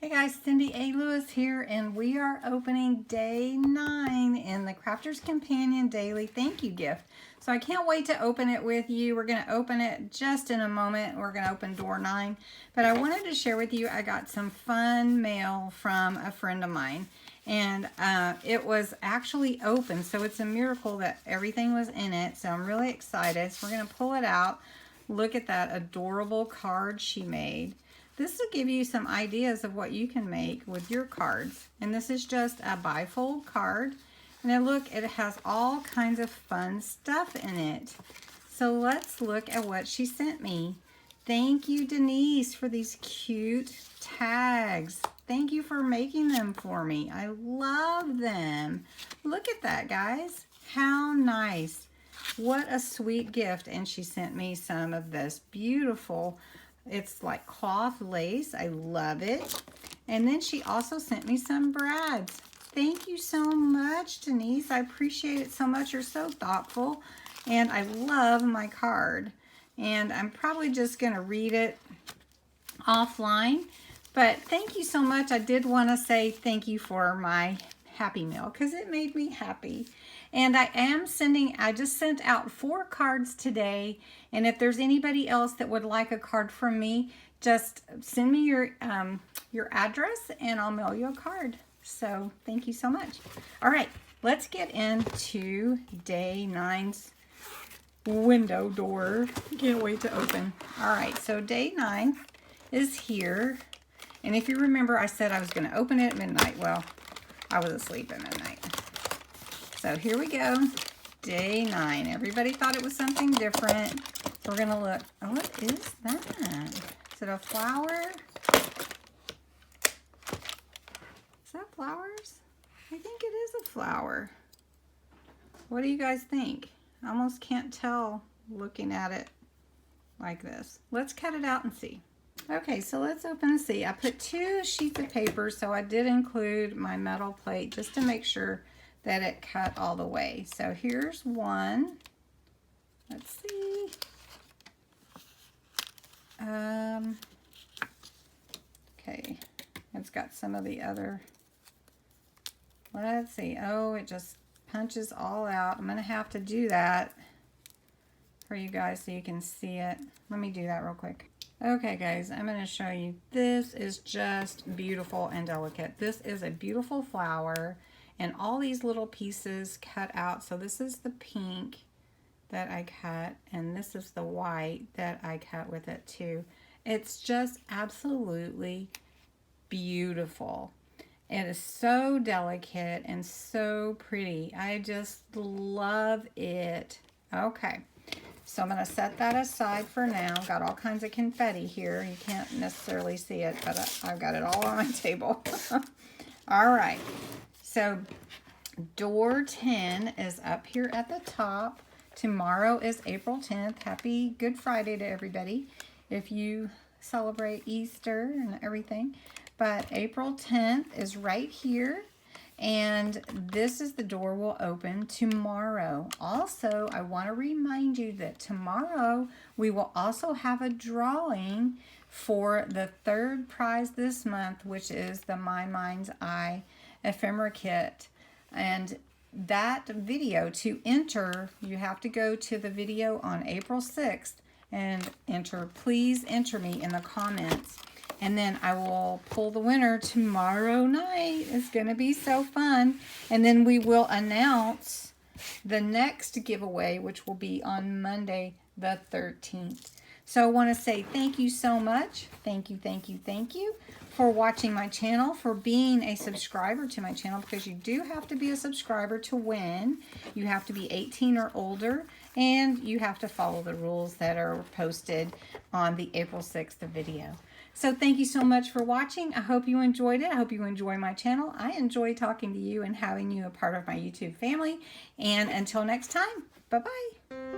Hey guys, Cindy A. Lewis here, and we are opening day 9 in the Crafter's Companion Daily Thank You Gift. So I can't wait to open it with you. We're going to open it just in a moment. We're going to open door 9. But I wanted to share with you, I got some fun mail from a friend of mine. And it was actually open, so it's a miracle that everything was in it. So I'm really excited. So we're going to pull it out. Look at that adorable card she made. This will give you some ideas of what you can make with your cards. And this is just a bifold card. And then look, it has all kinds of fun stuff in it. So let's look at what she sent me. Thank you, Denise, for these cute tags. Thank you for making them for me. I love them. Look at that, guys. How nice. What a sweet gift. And she sent me some of this beautiful, it's like cloth lace. I love it. And then she also sent me some brads. Thank you so much, Denise. I appreciate it so much. You're so thoughtful. And I love my card. And I'm probably just going to read it offline. But thank you so much. I did want to say thank you for my Happy Mail because it made me happy. And I just sent out 4 cards today. And if there's anybody else that would like a card from me, just send me your address and I'll mail you a card. So thank you so much. All right, let's get into day 9's window door. Can't wait to open. All right, so day 9 is here. And if you remember, I said I was going to open it at midnight. Well, I was asleep at midnight. So here we go, day 9. Everybody thought it was something different. So we're gonna look. Oh, what is that? Is it a flower? Is that flowers? I think it is a flower. What do you guys think? I almost can't tell looking at it like this. Let's cut it out and see. Okay, so let's open and see. I put 2 sheets of paper, so I did include my metal plate just to make sure that it cut all the way. So here's one. Let's see. Okay, it's got some of the other. Let's see. Oh, it just punches all out. I'm gonna have to do that for you guys so you can see it. Let me do that real quick. Okay guys, I'm going to show you. This is just beautiful and delicate. This is a beautiful flower and all these little pieces cut out. So this is the pink that I cut and this is the white that I cut with it too. It's just absolutely beautiful. It is so delicate and so pretty. I just love it. Okay. So I'm going to set that aside for now. Got all kinds of confetti here. You can't necessarily see it, but I've got it all on my table. All right. So door 10 is up here at the top. Tomorrow is April 10th. Happy Good Friday to everybody if you celebrate Easter and everything. But April 10th is right here. And this is the door will open tomorrow. Also, I want to remind you that tomorrow we will also have a drawing for the 3rd prize this month, which is the My Mind's Eye ephemera kit. And that video, to enter, you have to go to the video on April 6th and enter. Please enter me in the comments. And then I will pull the winner tomorrow night. It's going to be so fun. And then we will announce the next giveaway, which will be on Monday the 13th. So I want to say thank you so much. Thank you, thank you, thank you for watching my channel, for being a subscriber to my channel, because you do have to be a subscriber to win. You have to be 18 or older, and you have to follow the rules that are posted on the April 6th video. So thank you so much for watching. I hope you enjoyed it. I hope you enjoy my channel. I enjoy talking to you and having you a part of my YouTube family. And until next time, bye-bye.